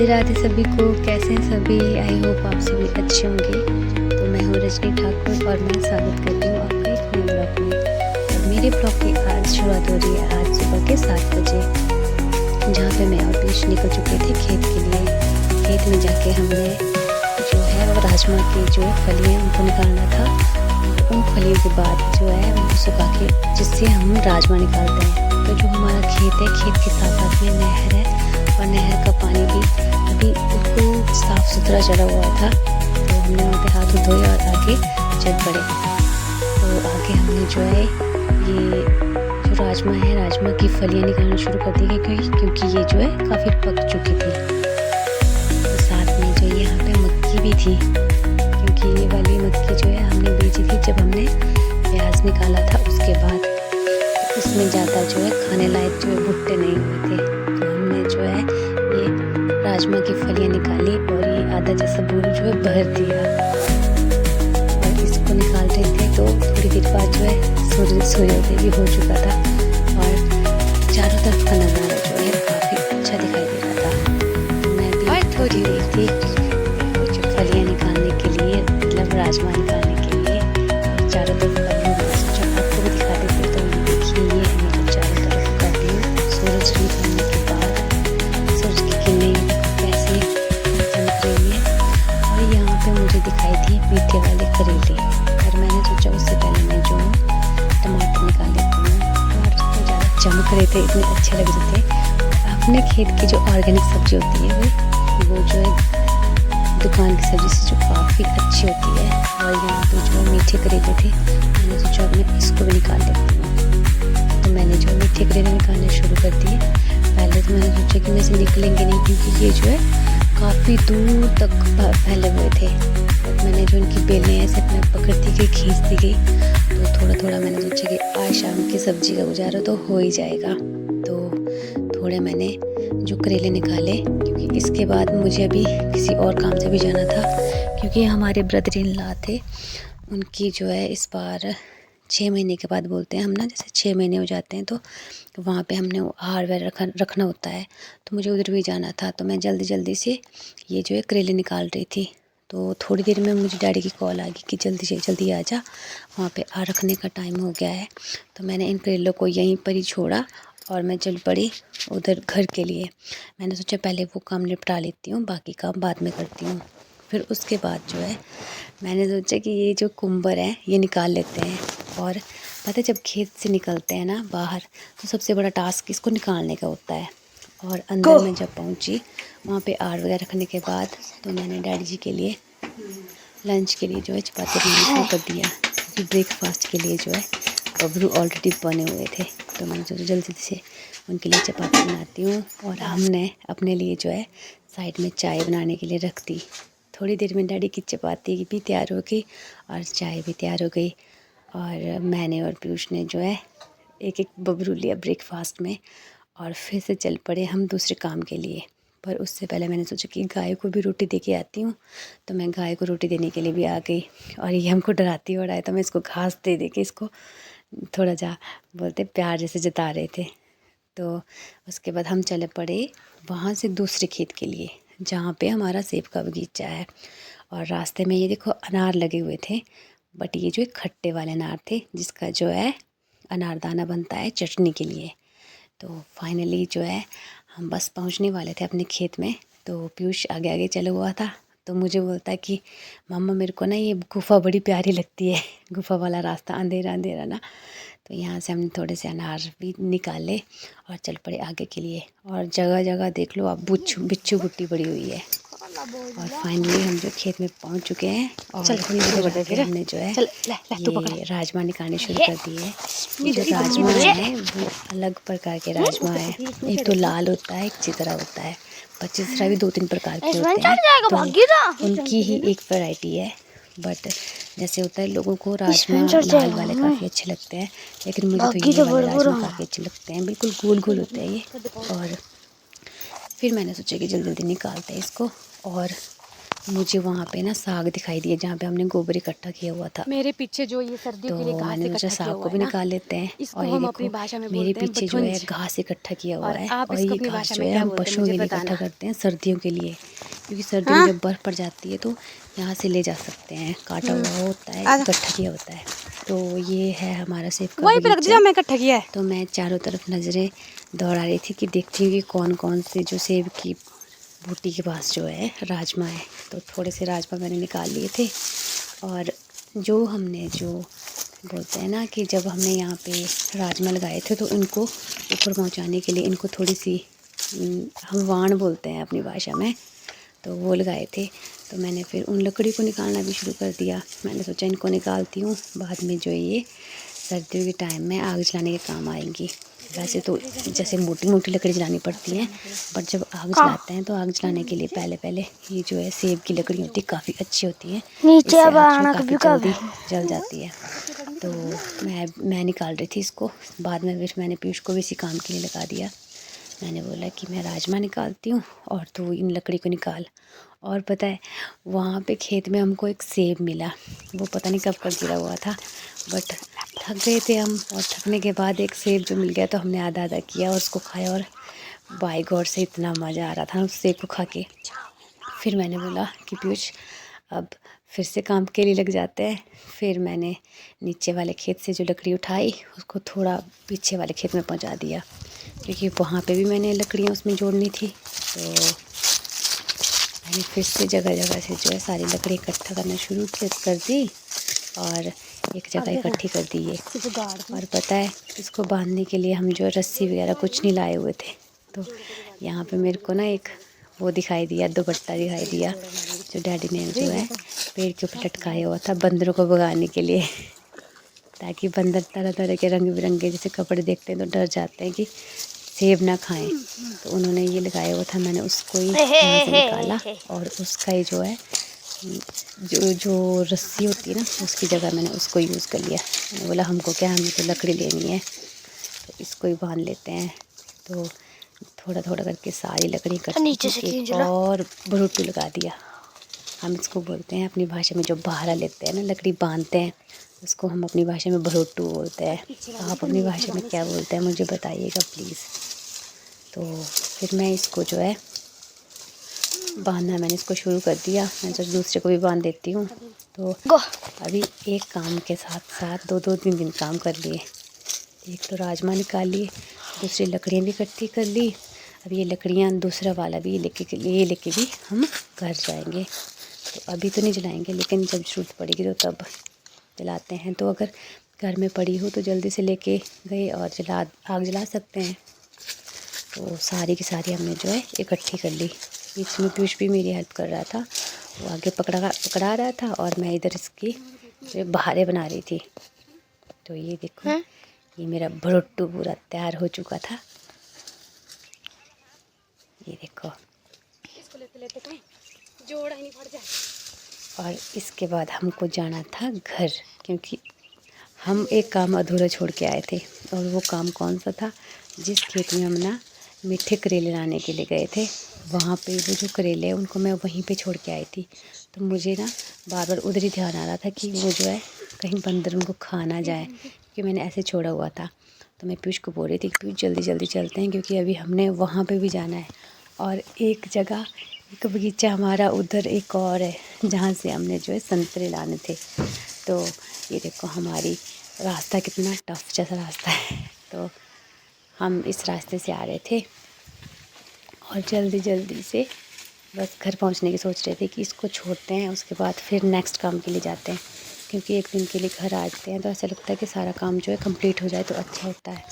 राधे राधे सभी को। कैसे हैं सभी? आई होप आप सभी अच्छे होंगे। तो मैं हूँ रजनी ठाकुर और मैं स्वागत करती हूँ आपका एक नए ब्लॉग में। और मेरे ब्लॉग की आज शुरुआत हो रही है आज सुबह के 7 बजे, जहाँ पे मैं और पीयूष निकल चुके थे खेत के लिए। खेत में जाके हमने जो है वो राजमा की जो फलियाँ उनको निकालना था। उन फलियों के बाद जो है उनको सुखा के जिससे हम राजमा निकालते हैं। तो जो हमारा खेत है, खेत के साथ में नहर है और नहर का पानी भी अभी बिल्कुल साफ़ सुथरा चला हुआ था। तो हमने वहाँ पे हाथ धोए और आगे चल पड़े। तो आगे हमने जो है ये जो राजमा है, राजमा की फलियाँ निकालना शुरू कर दी क्योंकि ये जो है काफ़ी पक चुकी थी। तो साथ में जो यहाँ पे मक्की भी थी, क्योंकि ये वाली मक्की जो है हमने बेची थी जब हमने प्याज निकाला था उसके बाद। तो उसमें ज़्यादा जो है खाने लायक जो है भुट्टे नहीं हुए थे। तो हमने जो है ये राजमा की फलियाँ निकाली और ये आधा जैसा बोल जो है भर दिया। और इसको निकाल रहे थे तो थोड़ी देर बाद जो है सूर्योदय भी हो चुका था और चारों तरफ का नज़ारा जो है काफ़ी अच्छा दिखाई दे रहा था। तो मैं भी थोड़ी देर थी जो फलियाँ निकालने के लिए, मतलब राजमा निकालने के लिए, और चारों तरफ का व्यू जो आपको भी दिखा देते। तो ये देखिए, ये है मेरे चारों तरफ का व्यू सूरज निकलने के बाद। सूरज की किरणें कैसे चमक रही है। और यहाँ पे मुझे दिखाई थी मीठे वाले करेले, और मैंने सोचा उससे पहले मैं जो टमाटर निकाल लेती हूँ। टमाटर तो ज़्यादा चमक रहे थे, इतने अच्छे लग रहे थे। अपने खेत की जो ऑर्गेनिक सब्जी होती है वो जो है दुकान की सब्जी से जो काफ़ी अच्छी होती है। और यहाँ पे जो मीठे करेले थे, मैंने सोचा मैं इसको भी निकाल लेती हूँ। तो मैंने जो मीठे करेले निकालने शुरू कर दिए। पहले तो मैंने सोचा कि मुझे निकलेंगे नहीं, क्योंकि ये जो है काफ़ी दूर तक फैले हुए थे। बट मैंने जो इनकी बेलें ऐसे अपने पकड़ती गई, खींचती गई, तो थोड़ा थोड़ा मैंने सोचा कि आज शाम की सब्ज़ी का गुजारा तो हो ही जाएगा। तो थोड़े मैंने जो करेले निकाले, क्योंकि इसके बाद मुझे अभी किसी और काम से भी जाना था, क्योंकि हमारे ब्रदर इन लॉ थे, उनकी जो है इस बार 6 महीने के बाद बोलते हैं हम ना, जैसे 6 महीने हो जाते हैं तो वहाँ पे हमने हार वैर रखना होता है। तो मुझे उधर भी जाना था, तो मैं जल्दी से ये जो है करेले निकाल रही थी। तो थोड़ी देर में मुझे डैडी की कॉल आ गई कि जल्दी से जल्दी आ जा, वहाँ पे हार रखने का टाइम हो गया है। तो मैंने इन करेलों को यहीं पर ही छोड़ा और मैं चल पड़ी उधर घर के लिए। मैंने सोचा पहले वो काम निपटा लेती हूँ, बाकी काम बाद में करती हूँ। फिर उसके बाद जो है मैंने सोचा कि ये जो कुम्बर है ये निकाल लेते हैं। और पता है, जब खेत से निकलते हैं ना बाहर, तो सबसे बड़ा टास्क इसको निकालने का होता है। और अंदर में जब पहुंची वहाँ पे आड़ वगैरह रखने के बाद, तो मैंने डैडी जी के लिए लंच के लिए जो है चपाती बनाना शुरू कर दिया, क्योंकि ब्रेकफास्ट के लिए जो है बबरू ऑलरेडी बने हुए थे। तो मैंने सोचा जल्दी से उनके लिए चपाती बनाती हूँ। और हमने अपने लिए जो है साइड में चाय बनाने के लिए रख दी। थोड़ी देर में डैडी की चपाती भी तैयार हो गई और चाय भी तैयार हो गई। और मैंने और पीयूष ने जो है एक बबरू लिया ब्रेकफास्ट में, और फिर से चल पड़े हम दूसरे काम के लिए। पर उससे पहले मैंने सोचा कि गाय को भी रोटी दे के आती हूँ। तो मैं गाय को रोटी देने के लिए भी आ गई, और ये हमको डराती हुआ आया, तो मैं इसको घास दे के इसको थोड़ा जा बोलते प्यार जैसे जता रहे थे। तो उसके बाद हम चले पड़े वहाँ से दूसरे खेत के लिए, जहाँ पे हमारा सेब का बगीचा है। और रास्ते में ये देखो अनार लगे हुए थे, बट ये जो खट्टे वाले अनार थे, जिसका जो है अनारदाना बनता है चटनी के लिए। तो फाइनली जो है हम बस पहुंचने वाले थे अपने खेत में। तो पीयूष आगे आगे चला हुआ था, तो मुझे बोलता है कि मम्मा मेरे को ना ये गुफ़ा बड़ी प्यारी लगती है, गुफ़ा वाला रास्ता अंधेरा अंधेरा ना। तो यहाँ से हमने थोड़े से अनार भी निकाले और चल पड़े आगे के लिए। और जगह जगह देख लो आप बिच्छू बुट्टी पड़ी हुई है। और फाइनली हम जो खेत में पहुँच चुके हैं, और हमने जो है ये राजमा निकालने शुरू कर दिए। ये जो राजमा है वो अलग प्रकार के राजमा है, एक तो लाल होता है, एक चितरा होता है। पर चितरा भी 2-3 प्रकार के होते हैं, तो उनकी ही एक वैरायटी है। बट जैसे होता है लोगों को राजमा लाल वाले काफ़ी अच्छे लगते हैं, लेकिन मुझे तो ये वाले राजमा काफ़ी अच्छे लगते हैं। बिल्कुल गोल गोल होते हैं ये। और फिर मैंने सोचा कि जल्दी जल्दी निकालते हैं इसको। और मुझे वहाँ पे ना साग दिखाई दिया जहाँ पे हमने गोबर इकट्ठा किया हुआ था। मेरे पीछे जो ये सर्दियों के लिए घास मैंने सोचा इकट्ठा किया साग हुआ को है भी ना, निकाल लेते हैं। इसको और ये हम देखो अपनी भाषा में मेरे बोलते हैं पीछे जो है बथुंज। घास इकट्ठा किया हुआ और है। आप और इसको ये अपनी घास भाषा जो में है क्या हम बोलते हैं पशुओं मुझे के लिए इकट्ठा बताना। करते हैं सर्दियों के लिए, क्योंकि सर्दियों में जब बर्फ़ पड़ जाती है तो यहाँ से ले जा सकते हैं। काटा हुआ होता है, इकट्ठा किया होता है। तो ये है हमारा सेब का वहीं पे रख दिया, बगीचा। मैं इकट्ठा किया है। तो मैं चारों तरफ नज़रें दौड़ा रही थी कि देखती हूँ कि कौन कौन से जो सेब की बूटी के पास जो है राजमा है। तो थोड़े से राजमा मैंने निकाल लिए थे। और जो हमने जो बोलते हैं ना कि जब हमने यहाँ पे राजमा लगाए थे तो इनको ऊपर पहुँचाने के लिए इनको थोड़ी सी हम वाण बोलते हैं अपनी भाषा में, तो वो लगाए थे। तो मैंने फिर उन लकड़ी को निकालना भी शुरू कर दिया। मैंने सोचा इनको निकालती हूँ, बाद में जो ये सर्दियों के टाइम में आग जलाने के काम आएंगी। वैसे तो जैसे मोटी मोटी लकड़ी जलानी पड़ती है, बट जब आग जलाते हैं तो आग जलाने के लिए पहले पहले ये जो है सेब की लकड़ी होती है काफ़ी अच्छी होती है, इससे आग जो काफ़ी जल्दी जल जाती है। तो मैं निकाल रही थी इसको। बाद में फिर मैंने पीयूष को भी इसी काम के लिए लगा दिया। मैंने बोला कि मैं राजमा निकालती हूँ और तू इन लकड़ी को निकाल। और पता है वहाँ पे खेत में हमको एक सेब मिला, वो पता नहीं कब का गिरा हुआ था, बट थक गए थे हम। और थकने के बाद एक सेब जो मिल गया तो हमने आधा आधा किया और उसको खाया। और बाय गॉड से इतना मज़ा आ रहा था उस सेब को खा के। फिर मैंने बोला कि पीयूष अब फिर से काम के लिए लग जाते हैं। फिर मैंने नीचे वाले खेत से जो लकड़ी उठाई उसको थोड़ा पीछे वाले खेत में पहुंचा दिया, क्योंकि वहाँ पे भी मैंने लकड़ियाँ उसमें जोड़नी थी। तो मैंने फिर से जगह जगह से जो है सारी लकड़ी इकट्ठा करना शुरू कर दी और एक जगह इकट्ठी कर दी है। और पता है इसको बांधने के लिए हम जो रस्सी वगैरह कुछ नहीं लाए हुए थे। तो यहाँ पे मेरे को ना एक वो दिखाई दिया, दुपट्टा दिखाई दिया जो डैडी ने जो है पेड़ के ऊपर लटकाया हुआ था बंदरों को भगाने के लिए, ताकि बंदर तरह तरह के रंग बिरंगे जैसे कपड़े देखते हैं तो डर जाते हैं कि सेब ना खाएं। तो उन्होंने ये लगाया हुआ था, मैंने उसको ही यहाँ से निकाला और उसका ही जो है जो रस्सी होती है ना उसकी जगह मैंने उसको यूज़ कर लिया। मैंने बोला हमको क्या, हमें तो लकड़ी लेनी है तो इसको ही बांध लेते हैं। तो थोड़ा थोड़ा करके सारी लकड़ी इकट्ठी और भरुटू लगा दिया। हम इसको बोलते हैं अपनी भाषा में, जो बहारा लेते हैं ना लकड़ी बांधते हैं उसको हम अपनी भाषा में भरुटू बोलते हैं। आप अपनी भाषा में क्या बोलते हैं मुझे बताइएगा प्लीज़। तो फिर मैं इसको जो है बांधना मैंने इसको शुरू कर दिया। मैं जो दूसरे को भी बांध देती हूँ। तो अभी एक काम के साथ साथ दो दो तीन दिन काम कर लिए। एक तो राजमा निकाल लिए, दूसरी लकड़ियाँ भी इकट्ठी कर ली। अब ये लकड़ियाँ दूसरा वाला भी लेके भी हम घर जाएंगे। तो अभी तो नहीं जलाएंगे, लेकिन जब ज़रूरत पड़ेगी तो तब जलाते हैं। तो अगर घर में पड़ी हो तो जल्दी से लेके गए और आग जला सकते हैं। तो सारी की सारी हमने जो है इकट्ठी कर ली। बीच में पीयूष भी मेरी हेल्प कर रहा था, वो आगे पकड़ा रहा था और मैं इधर इसकी बहारें बना रही थी। तो ये देखो ये मेरा भरुट्टू पूरा तैयार हो चुका था। ये देखो इसको लेते कहीं जोड़ा ही नहीं फट जाए। और इसके बाद हमको जाना था घर, क्योंकि हम एक काम अधूरा छोड़ के आए थे। और वो काम कौन सा था, जिस खेत में हम ना मीठे करेले लाने के लिए गए थे, वहाँ पे वो जो करेले हैं उनको मैं वहीं पे छोड़ के आई थी। तो मुझे ना बार बार उधर ही ध्यान आ रहा था कि वो जो है कहीं बंदर उनको खा ना जाए, क्योंकि मैंने ऐसे छोड़ा हुआ था। तो मैं पीयूष को बोल रही थी कि पीयूष जल्दी जल्दी चलते हैं, क्योंकि अभी हमने वहाँ पे भी जाना है। और एक जगह एक बगीचा हमारा उधर एक और है जहाँ से हमने जो है संतरे लाने थे। तो ये देखो हमारी रास्ता कितना टफ जैसा रास्ता है। तो हम इस रास्ते से आ रहे थे और जल्दी जल्दी से बस घर पहुंचने की सोच रहे थे कि इसको छोड़ते हैं, उसके बाद फिर नेक्स्ट काम के लिए जाते हैं। क्योंकि एक दिन के लिए घर आ जाते हैं तो ऐसा लगता है कि सारा काम जो है कंप्लीट हो जाए तो अच्छा होता है।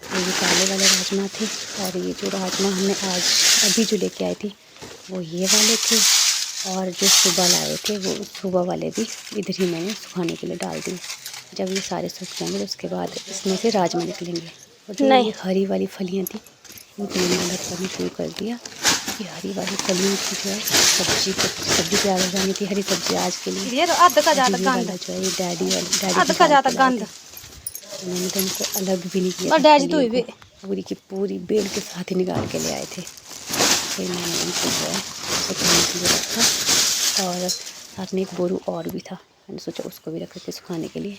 तो ये काले वाले राजमा थे, और ये जो राजमा हमने आज अभी जो लेके आई थी वो ये वाले थे, और जो सुबह लाए थे वो सुबह वाले भी इधर ही मैंने सुखाने के लिए डाल दिए। जब ये सारे सूख जाएंगे तो उसके बाद इसमें से राजमा निकलेंगे। और जो ये हरी वाली फलियाँ थी इनको मैंने अलग करना शुरू कर दिया कि हरी वाली फलियों की जो है सब्जी तैयार हो जानी थी। हरी सब्जी आज के लिए ये तो आधा का ज़्यादा वाला जो है ये डैडी आधा का ज़्यादा गंद, मैंने तो इनको अलग भी नहीं किया। डैडी तो भी पूरी की पूरी बेल के साथ ही निकाल के ले आए थे। फिर मैंने इनको जो है सुखाने के लिए रखा और साथ में एक बोरू और भी था, मैंने सोचा उसको भी रख के सुखाने के लिए।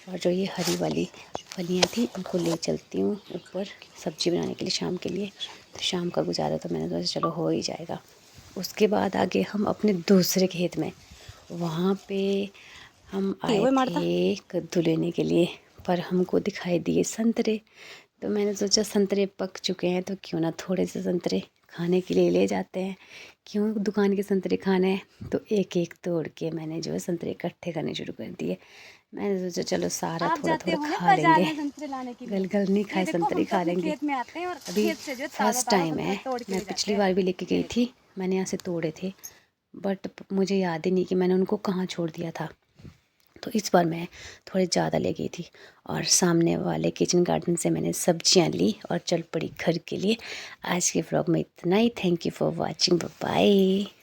और जो ये हरी वाली फलियाँ थी उनको ले चलती हूँ ऊपर सब्ज़ी बनाने के लिए शाम के लिए। तो शाम का गुजारा तो मैंने सोचा चलो हो ही जाएगा। उसके बाद आगे हम अपने दूसरे खेत में, वहाँ पे हम आए थे कद्दू लेने के लिए, पर हमको दिखाई दिए संतरे। तो मैंने सोचा संतरे पक चुके हैं तो क्यों ना थोड़े से संतरे खाने के लिए ले जाते हैं, क्यों दुकान के संतरे खाने हैं। तो एक एक तोड़ के मैंने जो है संतरे इकट्ठे करने शुरू कर दिए। मैंने सोचा चलो सारा थोड़ा थोड़ा खा लेंगे, गल गल नहीं खाए संतरे खा लेंगे। अभी फर्स्ट टाइम है, मैं पिछली बार भी लेके गई थी, मैंने यहाँ से तोड़े थे, बट मुझे याद ही नहीं कि मैंने उनको कहाँ छोड़ दिया था। तो इस बार मैं थोड़े ज़्यादा ले गई थी और सामने वाले किचन गार्डन से मैंने सब्जियां ली और चल पड़ी घर के लिए। आज के व्लॉग में इतना ही। Thank you for watching, bye bye.